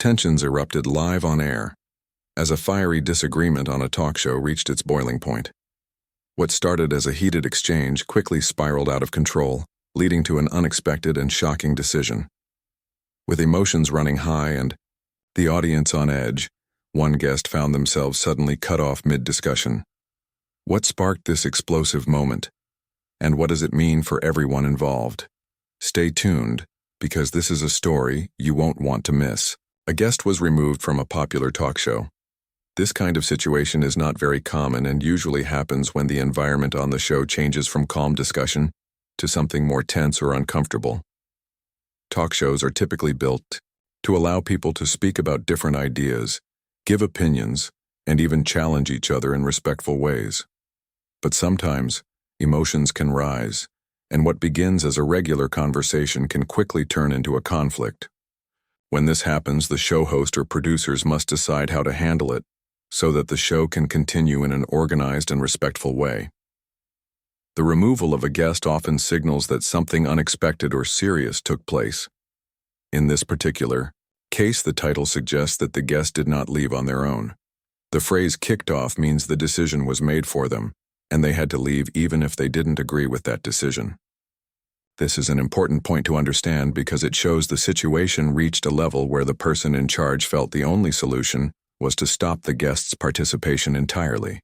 Tensions erupted live on air, as a fiery disagreement on a talk show reached its boiling point. What started as a heated exchange quickly spiraled out of control, leading to an unexpected and shocking decision. With emotions running high and the audience on edge, one guest found themselves suddenly cut off mid-discussion. What sparked this explosive moment? And what does it mean for everyone involved? Stay tuned, because this is a story you won't want to miss. A guest was removed from a popular talk show. This kind of situation is not very common and usually happens when the environment on the show changes from calm discussion to something more tense or uncomfortable. Talk shows are typically built to allow people to speak about different ideas, give opinions, and even challenge each other in respectful ways. But sometimes, emotions can rise, and what begins as a regular conversation can quickly turn into a conflict. When this happens, the show host or producers must decide how to handle it so that the show can continue in an organized and respectful way. The removal of a guest often signals that something unexpected or serious took place. In this particular case, the title suggests that the guest did not leave on their own. The phrase "kicked off" means the decision was made for them, and they had to leave even if they didn't agree with that decision. This is an important point to understand because it shows the situation reached a level where the person in charge felt the only solution was to stop the guest's participation entirely.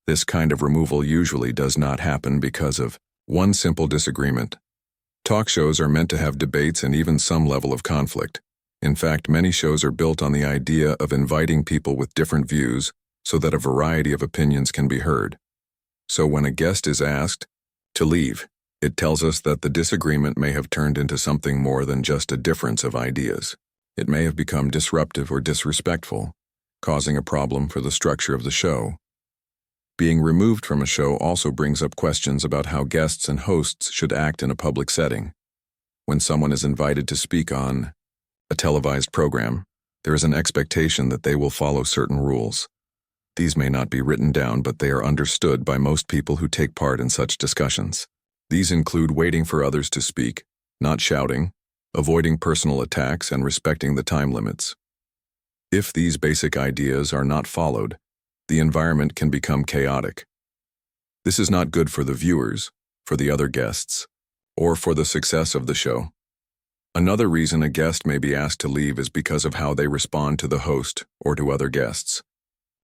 This kind of removal usually does not happen because of one simple disagreement. Talk shows are meant to have debates and even some level of conflict. In fact, many shows are built on the idea of inviting people with different views so that a variety of opinions can be heard. So when a guest is asked to leave, it tells us that the disagreement may have turned into something more than just a difference of ideas. It may have become disruptive or disrespectful, causing a problem for the structure of the show. Being removed from a show also brings up questions about how guests and hosts should act in a public setting. When someone is invited to speak on a televised program, there is an expectation that they will follow certain rules. These may not be written down, but they are understood by most people who take part in such discussions. These include waiting for others to speak, not shouting, avoiding personal attacks, and respecting the time limits. If these basic ideas are not followed, the environment can become chaotic. This is not good for the viewers, for the other guests, or for the success of the show. Another reason a guest may be asked to leave is because of how they respond to the host or to other guests.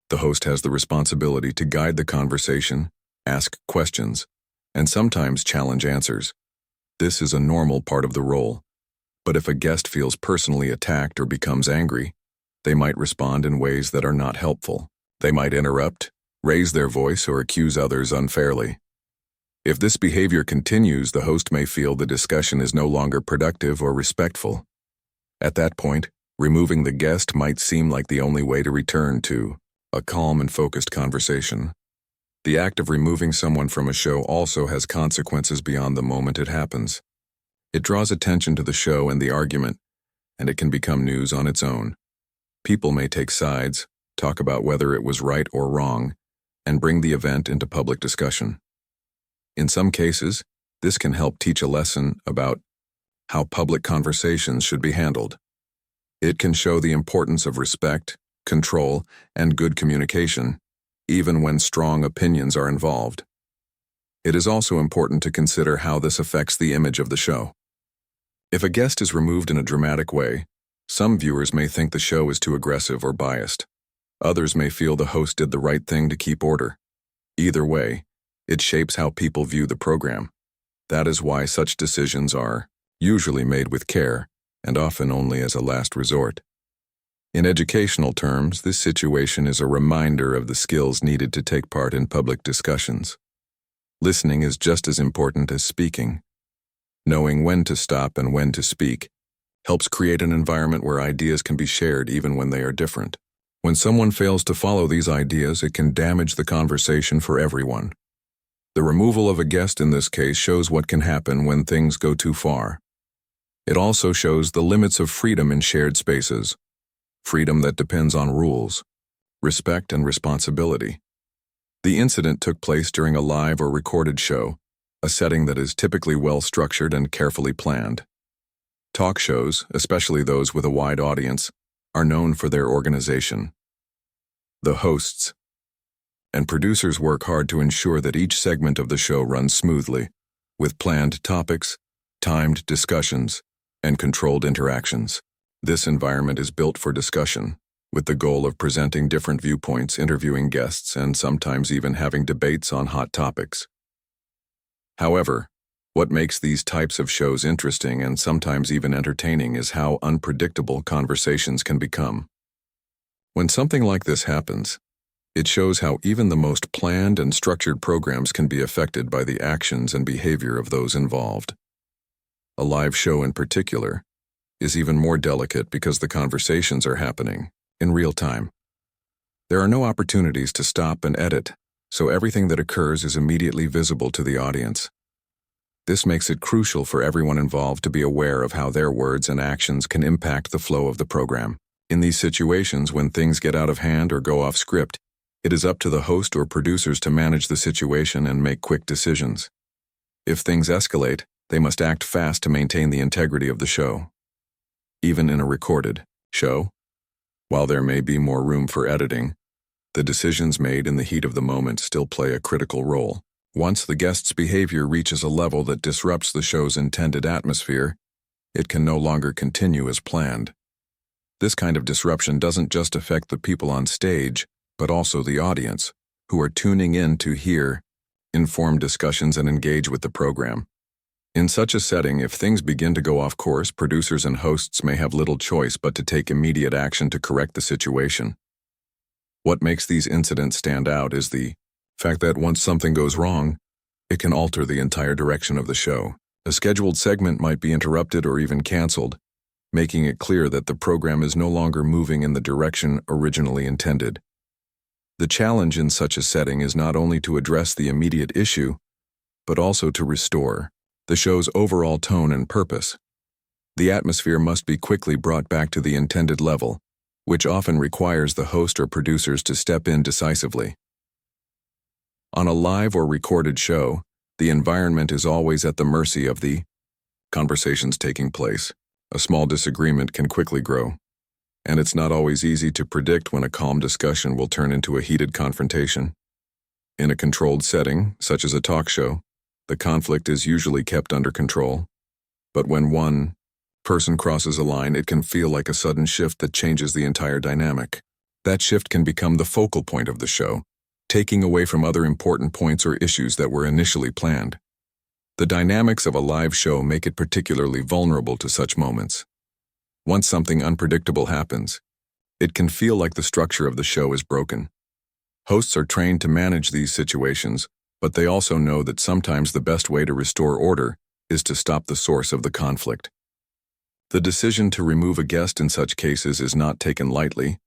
The host has the responsibility to guide the conversation, ask questions, and sometimes challenge answers. This is a normal part of the role. But if a guest feels personally attacked or becomes angry, they might respond in ways that are not helpful. They might interrupt, raise their voice, or accuse others unfairly. If this behavior continues, the host may feel the discussion is no longer productive or respectful. At that point, removing the guest might seem like the only way to return to a calm and focused conversation. The act of removing someone from a show also has consequences beyond the moment it happens. It draws attention to the show and the argument, and it can become news on its own. People may take sides, talk about whether it was right or wrong, and bring the event into public discussion. In some cases, this can help teach a lesson about how public conversations should be handled. It can show the importance of respect, control, and good communication, even when strong opinions are involved. It is also important to consider how this affects the image of the show. If a guest is removed in a dramatic way, some viewers may think the show is too aggressive or biased. Others may feel the host did the right thing to keep order. Either way, it shapes how people view the program. That is why such decisions are usually made with care and often only as a last resort. In educational terms, this situation is a reminder of the skills needed to take part in public discussions. Listening is just as important as speaking. Knowing when to stop and when to speak helps create an environment where ideas can be shared even when they are different. When someone fails to follow these ideas, it can damage the conversation for everyone. The removal of a guest in this case shows what can happen when things go too far. It also shows the limits of freedom in shared spaces. Freedom that depends on rules, respect, and responsibility. The incident took place during a live or recorded show, a setting that is typically well-structured and carefully planned. Talk shows, especially those with a wide audience, are known for their organization. The hosts and producers work hard to ensure that each segment of the show runs smoothly, with planned topics, timed discussions, and controlled interactions. This environment is built for discussion, with the goal of presenting different viewpoints, interviewing guests, and sometimes even having debates on hot topics. However, what makes these types of shows interesting and sometimes even entertaining is how unpredictable conversations can become. When something like this happens, it shows how even the most planned and structured programs can be affected by the actions and behavior of those involved. A live show in particular is even more delicate because the conversations are happening in real time. There are no opportunities to stop and edit, so everything that occurs is immediately visible to the audience. This makes it crucial for everyone involved to be aware of how their words and actions can impact the flow of the program. In these situations, when things get out of hand or go off script, it is up to the host or producers to manage the situation and make quick decisions. If things escalate, they must act fast to maintain the integrity of the show. Even in a recorded show, while there may be more room for editing, the decisions made in the heat of the moment still play a critical role. Once the guest's behavior reaches a level that disrupts the show's intended atmosphere, it can no longer continue as planned. This kind of disruption doesn't just affect the people on stage, but also the audience, who are tuning in to hear informed discussions and engage with the program. In such a setting, if things begin to go off course, producers and hosts may have little choice but to take immediate action to correct the situation. What makes these incidents stand out is the fact that once something goes wrong, it can alter the entire direction of the show. A scheduled segment might be interrupted or even canceled, making it clear that the program is no longer moving in the direction originally intended. The challenge in such a setting is not only to address the immediate issue, but also to restore the show's overall tone and purpose. The atmosphere must be quickly brought back to the intended level, which often requires the host or producers to step in decisively. On a live or recorded show, the environment is always at the mercy of the conversations taking place. A small disagreement can quickly grow, and it's not always easy to predict when a calm discussion will turn into a heated confrontation. In a controlled setting, such as a talk show, the conflict is usually kept under control. But when one person crosses a line, it can feel like a sudden shift that changes the entire dynamic. That shift can become the focal point of the show, taking away from other important points or issues that were initially planned. The dynamics of a live show make it particularly vulnerable to such moments. Once something unpredictable happens, it can feel like the structure of the show is broken. Hosts are trained to manage these situations, but they also know that sometimes the best way to restore order is to stop the source of the conflict. The decision to remove a guest in such cases is not taken lightly,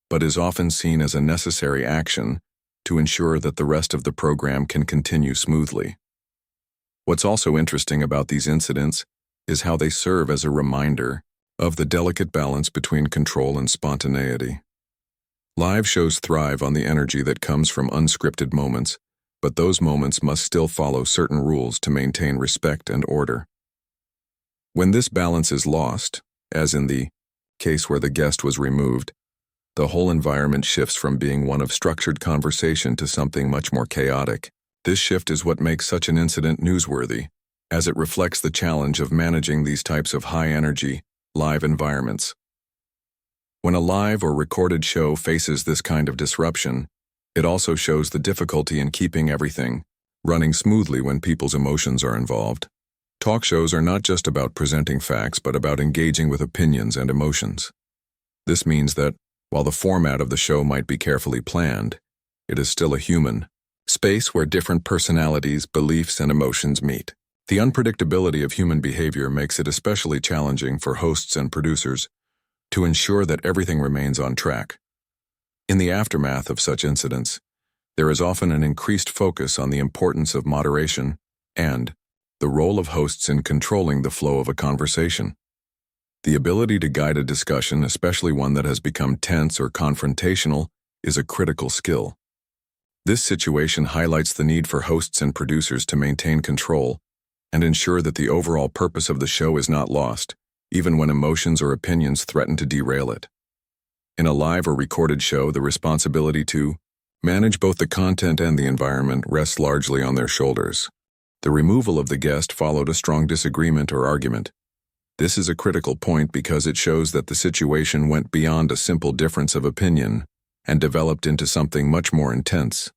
but is often seen as a necessary action to ensure that the rest of the program can continue smoothly. What's also interesting about these incidents is how they serve as a reminder of the delicate balance between control and spontaneity. Live shows thrive on the energy that comes from unscripted moments, but those moments must still follow certain rules to maintain respect and order. When this balance is lost, as in the case where the guest was removed, the whole environment shifts from being one of structured conversation to something much more chaotic. This shift is what makes such an incident newsworthy, as it reflects the challenge of managing these types of high-energy, live environments. When a live or recorded show faces this kind of disruption, it also shows the difficulty in keeping everything running smoothly when people's emotions are involved. Talk shows are not just about presenting facts, but about engaging with opinions and emotions. This means that, while the format of the show might be carefully planned, it is still a human space where different personalities, beliefs, and emotions meet. The unpredictability of human behavior makes it especially challenging for hosts and producers to ensure that everything remains on track. In the aftermath of such incidents, there is often an increased focus on the importance of moderation and the role of hosts in controlling the flow of a conversation. The ability to guide a discussion, especially one that has become tense or confrontational, is a critical skill. This situation highlights the need for hosts and producers to maintain control and ensure that the overall purpose of the show is not lost, even when emotions or opinions threaten to derail it. In a live or recorded show, the responsibility to manage both the content and the environment rests largely on their shoulders. The removal of the guest followed a strong disagreement or argument. This is a critical point because it shows that the situation went beyond a simple difference of opinion and developed into something much more intense.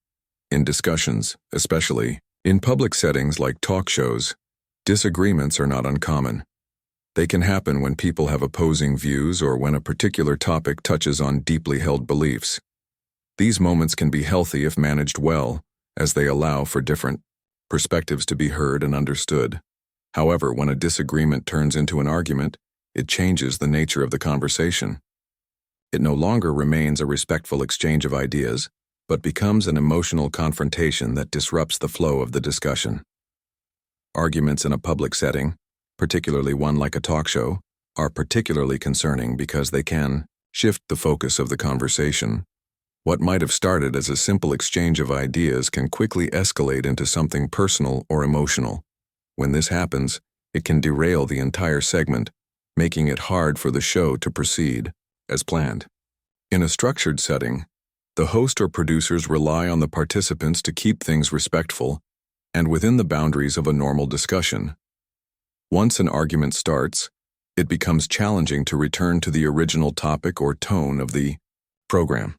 In discussions, especially in public settings like talk shows, disagreements are not uncommon. They can happen when people have opposing views or when a particular topic touches on deeply held beliefs. These moments can be healthy if managed well, as they allow for different perspectives to be heard and understood. However, when a disagreement turns into an argument, it changes the nature of the conversation. It no longer remains a respectful exchange of ideas, but becomes an emotional confrontation that disrupts the flow of the discussion. Arguments in a public setting, particularly one like a talk show, are particularly concerning because they can shift the focus of the conversation. What might have started as a simple exchange of ideas can quickly escalate into something personal or emotional. When this happens, it can derail the entire segment, making it hard for the show to proceed as planned. In a structured setting, the host or producers rely on the participants to keep things respectful and within the boundaries of a normal discussion. Once an argument starts, it becomes challenging to return to the original topic or tone of the program.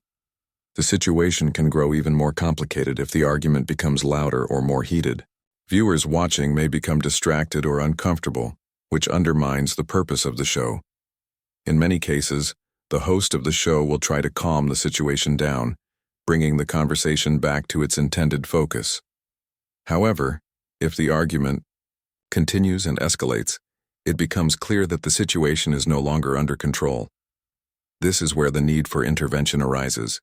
The situation can grow even more complicated if the argument becomes louder or more heated. Viewers watching may become distracted or uncomfortable, which undermines the purpose of the show. In many cases, the host of the show will try to calm the situation down, bringing the conversation back to its intended focus. However, if the argument continues and escalates, it becomes clear that the situation is no longer under control. This is where the need for intervention arises.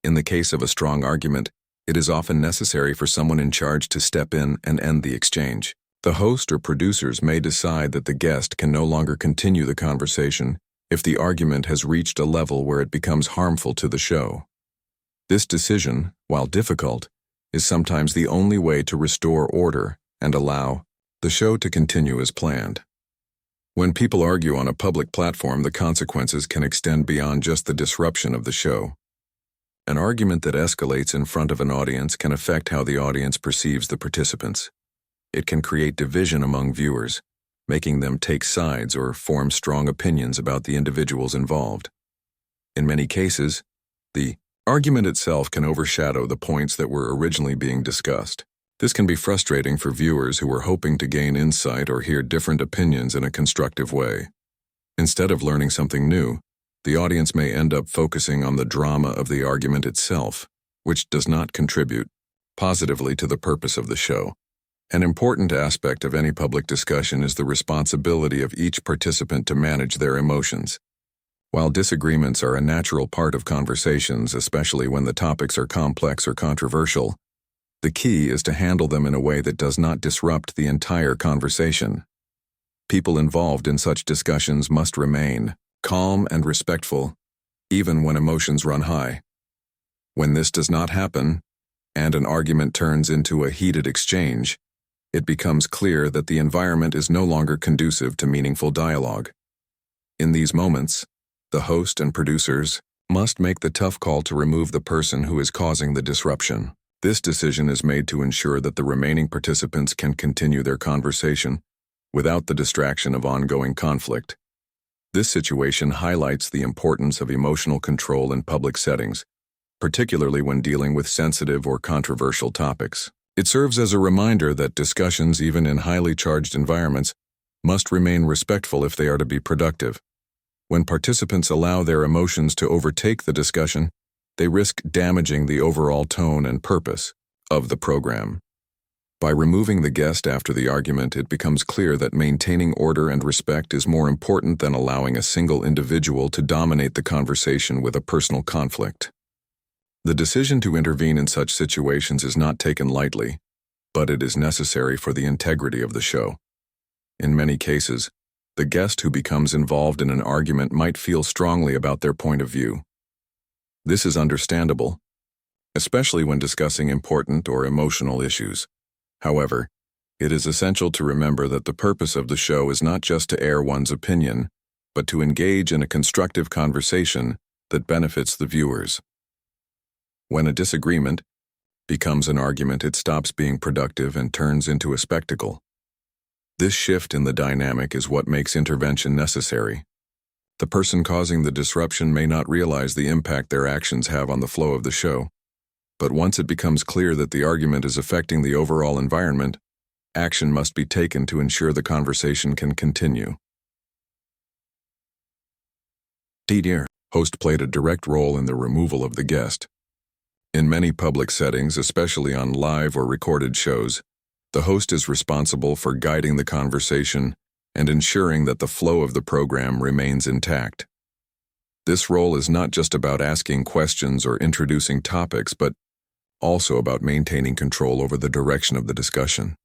In the case of a strong argument, it is often necessary for someone in charge to step in and end the exchange. The host or producers may decide that the guest can no longer continue the conversation if the argument has reached a level where it becomes harmful to the show. This decision, while difficult, is sometimes the only way to restore order and allow the show to continue as planned. When people argue on a public platform, the consequences can extend beyond just the disruption of the show. An argument that escalates in front of an audience can affect how the audience perceives the participants. It can create division among viewers, making them take sides or form strong opinions about the individuals involved. In many cases, the argument itself can overshadow the points that were originally being discussed. This can be frustrating for viewers who were hoping to gain insight or hear different opinions in a constructive way. Instead of learning something new, the audience may end up focusing on the drama of the argument itself, which does not contribute positively to the purpose of the show. An important aspect of any public discussion is the responsibility of each participant to manage their emotions. While disagreements are a natural part of conversations, especially when the topics are complex or controversial, the key is to handle them in a way that does not disrupt the entire conversation. People involved in such discussions must remain calm and respectful, even when emotions run high. When this does not happen, and an argument turns into a heated exchange, it becomes clear that the environment is no longer conducive to meaningful dialogue. In these moments, the host and producers must make the tough call to remove the person who is causing the disruption. This decision is made to ensure that the remaining participants can continue their conversation without the distraction of ongoing conflict. This situation highlights the importance of emotional control in public settings, particularly when dealing with sensitive or controversial topics. It serves as a reminder that discussions, even in highly charged environments, must remain respectful if they are to be productive. When participants allow their emotions to overtake the discussion, they risk damaging the overall tone and purpose of the program. By removing the guest after the argument, it becomes clear that maintaining order and respect is more important than allowing a single individual to dominate the conversation with a personal conflict. The decision to intervene in such situations is not taken lightly, but it is necessary for the integrity of the show. In many cases, the guest who becomes involved in an argument might feel strongly about their point of view. This is understandable, especially when discussing important or emotional issues. However, it is essential to remember that the purpose of the show is not just to air one's opinion, but to engage in a constructive conversation that benefits the viewers. When a disagreement becomes an argument, it stops being productive and turns into a spectacle. This shift in the dynamic is what makes intervention necessary. The person causing the disruption may not realize the impact their actions have on the flow of the show, but once it becomes clear that the argument is affecting the overall environment, action must be taken to ensure the conversation can continue. The host played a direct role in the removal of the guest. In many public settings, especially on live or recorded shows, the host is responsible for guiding the conversation and ensuring that the flow of the program remains intact. This role is not just about asking questions or introducing topics, but also about maintaining control over the direction of the discussion.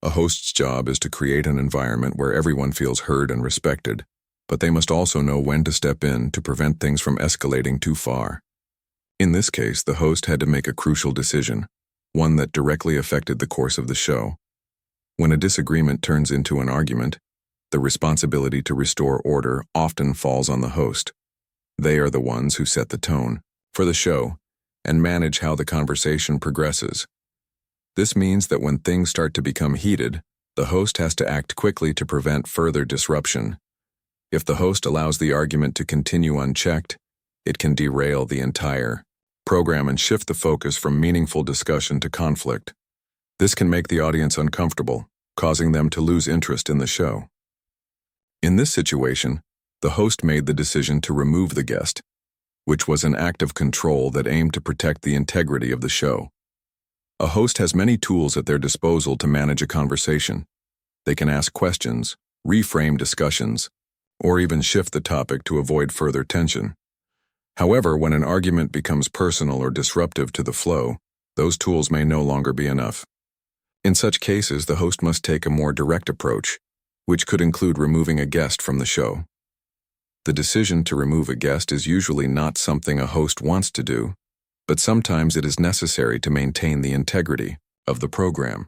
A host's job is to create an environment where everyone feels heard and respected, but they must also know when to step in to prevent things from escalating too far. In this case, the host had to make a crucial decision, one that directly affected the course of the show. When a disagreement turns into an argument, the responsibility to restore order often falls on the host. They are the ones who set the tone for the show and manage how the conversation progresses. This means that when things start to become heated, the host has to act quickly to prevent further disruption. If the host allows the argument to continue unchecked, it can derail the entire program and shift the focus from meaningful discussion to conflict. This can make the audience uncomfortable, causing them to lose interest in the show. In this situation, the host made the decision to remove the guest, which was an act of control that aimed to protect the integrity of the show. A host has many tools at their disposal to manage a conversation. They can ask questions, reframe discussions, or even shift the topic to avoid further tension. However, when an argument becomes personal or disruptive to the flow, those tools may no longer be enough. In such cases, the host must take a more direct approach, which could include removing a guest from the show. The decision to remove a guest is usually not something a host wants to do, but sometimes it is necessary to maintain the integrity of the program.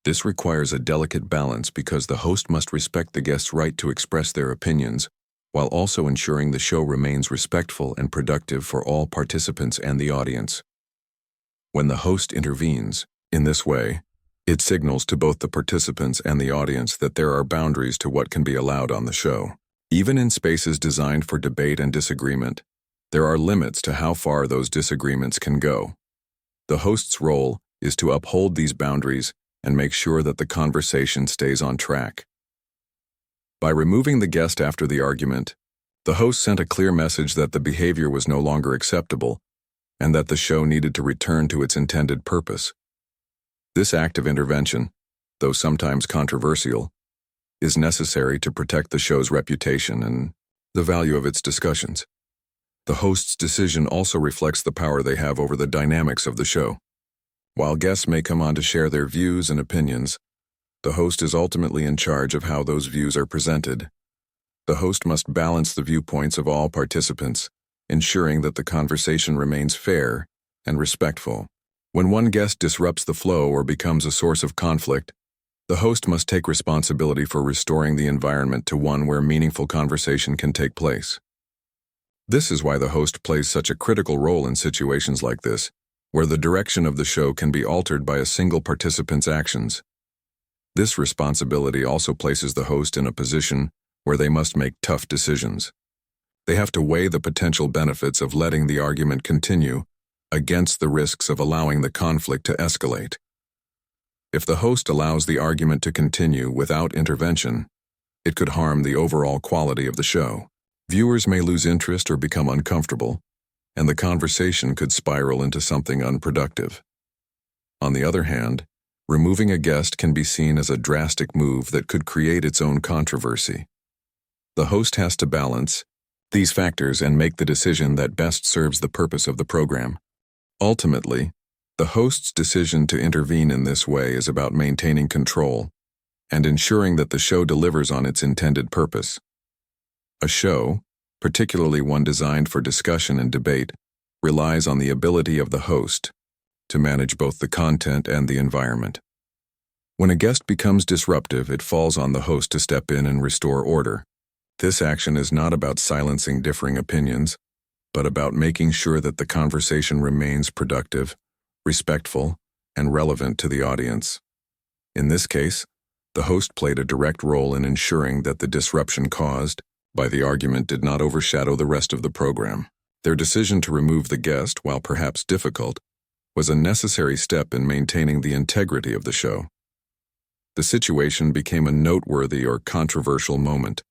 This requires a delicate balance because the host must respect the guest's right to express their opinions, while also ensuring the show remains respectful and productive for all participants and the audience. When the host intervenes, in this way, it signals to both the participants and the audience that there are boundaries to what can be allowed on the show. Even in spaces designed for debate and disagreement, there are limits to how far those disagreements can go. The host's role is to uphold these boundaries and make sure that the conversation stays on track. By removing the guest after the argument, the host sent a clear message that the behavior was no longer acceptable and that the show needed to return to its intended purpose. This act of intervention, though sometimes controversial, is necessary to protect the show's reputation and the value of its discussions. The host's decision also reflects the power they have over the dynamics of the show. While guests may come on to share their views and opinions, the host is ultimately in charge of how those views are presented. The host must balance the viewpoints of all participants, ensuring that the conversation remains fair and respectful. When one guest disrupts the flow or becomes a source of conflict, the host must take responsibility for restoring the environment to one where meaningful conversation can take place. This is why the host plays such a critical role in situations like this, where the direction of the show can be altered by a single participant's actions. This responsibility also places the host in a position where they must make tough decisions. They have to weigh the potential benefits of letting the argument continue against the risks of allowing the conflict to escalate. If the host allows the argument to continue without intervention, it could harm the overall quality of the show. Viewers may lose interest or become uncomfortable, and the conversation could spiral into something unproductive. On the other hand, removing a guest can be seen as a drastic move that could create its own controversy. The host has to balance these factors and make the decision that best serves the purpose of the program. Ultimately, the host's decision to intervene in this way is about maintaining control and ensuring that the show delivers on its intended purpose. A show, particularly one designed for discussion and debate, relies on the ability of the host to manage both the content and the environment. When a guest becomes disruptive, it falls on the host to step in and restore order. This action is not about silencing differing opinions, but about making sure that the conversation remains productive, respectful, and relevant to the audience. In this case, the host played a direct role in ensuring that the disruption caused by the argument did not overshadow the rest of the program. Their decision to remove the guest, while perhaps difficult, was a necessary step in maintaining the integrity of the show. The situation became a noteworthy or controversial moment.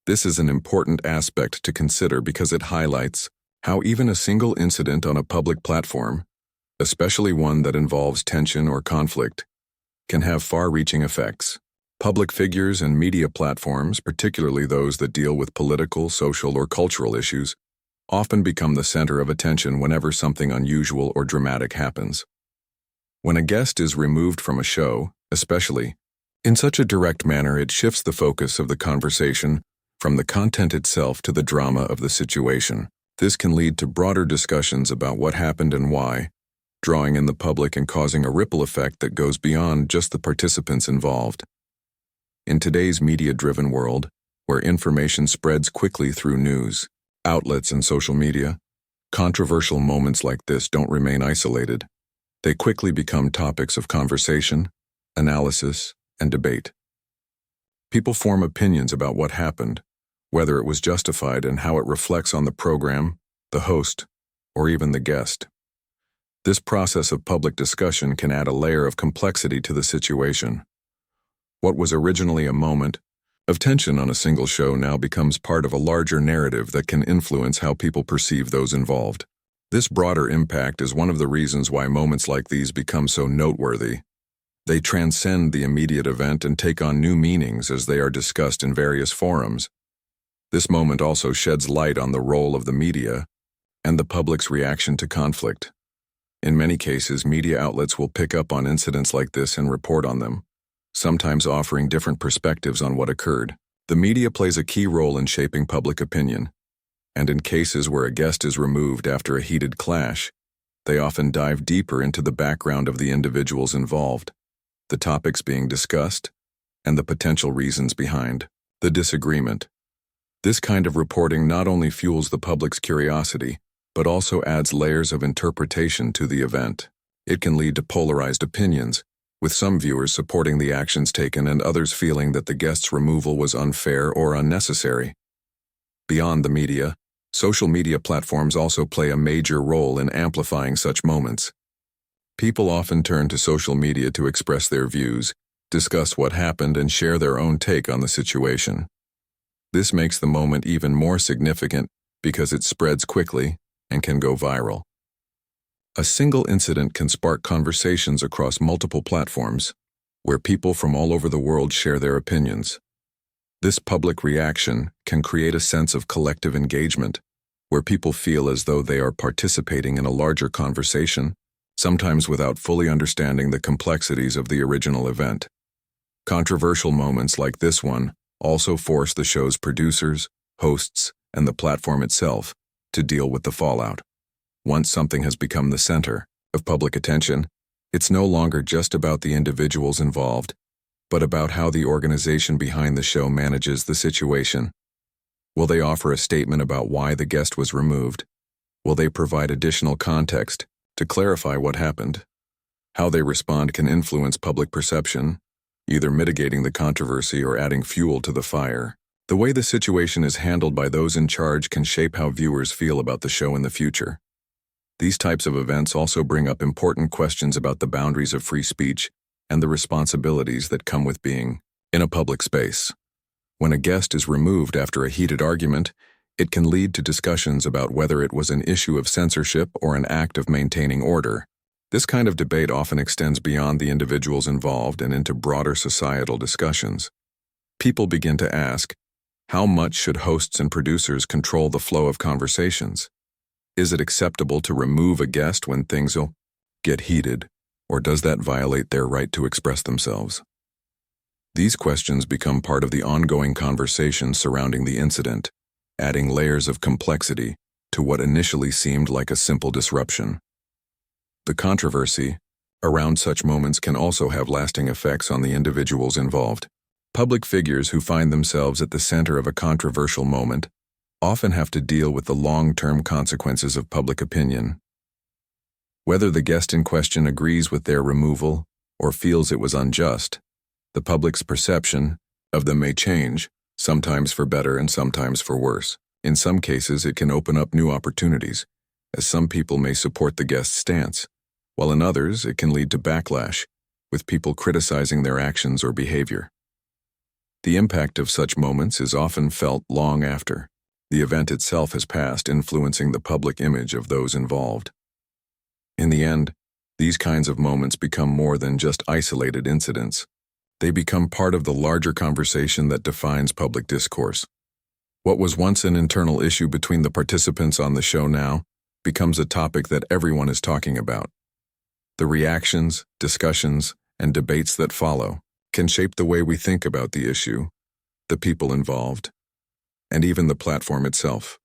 This is an important aspect to consider because it highlights how even a single incident on a public platform, especially one that involves tension or conflict, can have far-reaching effects. Public figures and media platforms, particularly those that deal with political, social, or cultural issues, often become the center of attention whenever something unusual or dramatic happens. When a guest is removed from a show, especially, in such a direct manner, it shifts the focus of the conversation from the content itself to the drama of the situation. This can lead to broader discussions about what happened and why, drawing in the public and causing a ripple effect that goes beyond just the participants involved. In today's media-driven world, where information spreads quickly through news, outlets, and social media, controversial moments like this don't remain isolated. They quickly become topics of conversation, analysis, and debate. People form opinions about what happened, whether it was justified, and how it reflects on the program, the host, or even the guest. This process of public discussion can add a layer of complexity to the situation. What was originally a moment of tension on a single show now becomes part of a larger narrative that can influence how people perceive those involved. This broader impact is one of the reasons why moments like these become so noteworthy. They transcend the immediate event and take on new meanings as they are discussed in various forums. This moment also sheds light on the role of the media and the public's reaction to conflict. In many cases, media outlets will pick up on incidents like this and report on them, sometimes offering different perspectives on what occurred. The media plays a key role in shaping public opinion, and in cases where a guest is removed after a heated clash, they often dive deeper into the background of the individuals involved, the topics being discussed, and the potential reasons behind the disagreement. This kind of reporting not only fuels the public's curiosity, but also adds layers of interpretation to the event. It can lead to polarized opinions, with some viewers supporting the actions taken and others feeling that the guest's removal was unfair or unnecessary. Beyond the media, social media platforms also play a major role in amplifying such moments. People often turn to social media to express their views, discuss what happened, and share their own take on the situation. This makes the moment even more significant because it spreads quickly and can go viral. A single incident can spark conversations across multiple platforms, where people from all over the world share their opinions. This public reaction can create a sense of collective engagement, where people feel as though they are participating in a larger conversation, sometimes without fully understanding the complexities of the original event. Controversial moments like this one also force the show's producers, hosts, and the platform itself to deal with the fallout. Once something has become the center of public attention, it's no longer just about the individuals involved, but about how the organization behind the show manages the situation. Will they offer a statement about why the guest was removed? Will they provide additional context to clarify what happened? How they respond can influence public perception, either mitigating the controversy or adding fuel to the fire. The way the situation is handled by those in charge can shape how viewers feel about the show in the future. These types of events also bring up important questions about the boundaries of free speech and the responsibilities that come with being in a public space. When a guest is removed after a heated argument, it can lead to discussions about whether it was an issue of censorship or an act of maintaining order. This kind of debate often extends beyond the individuals involved and into broader societal discussions. People begin to ask, how much should hosts and producers control the flow of conversations? Is it acceptable to remove a guest when things will get heated, or does that violate their right to express themselves? These questions become part of the ongoing conversation surrounding the incident, adding layers of complexity to what initially seemed like a simple disruption. The controversy around such moments can also have lasting effects on the individuals involved. Public figures who find themselves at the center of a controversial moment often have to deal with the long-term consequences of public opinion. Whether the guest in question agrees with their removal or feels it was unjust, the public's perception of them may change, sometimes for better and sometimes for worse. In some cases, it can open up new opportunities, as some people may support the guest's stance, while in others, it can lead to backlash, with people criticizing their actions or behavior. The impact of such moments is often felt long after the event itself has passed, influencing the public image of those involved. In the end, these kinds of moments become more than just isolated incidents. They become part of the larger conversation that defines public discourse. What was once an internal issue between the participants on the show now becomes a topic that everyone is talking about. The reactions, discussions, and debates that follow can shape the way we think about the issue, the people involved, and even the platform itself.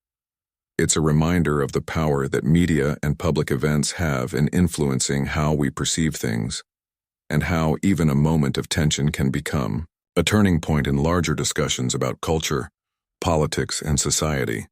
It's a reminder of the power that media and public events have in influencing how we perceive things, and how even a moment of tension can become a turning point in larger discussions about culture, politics, and society.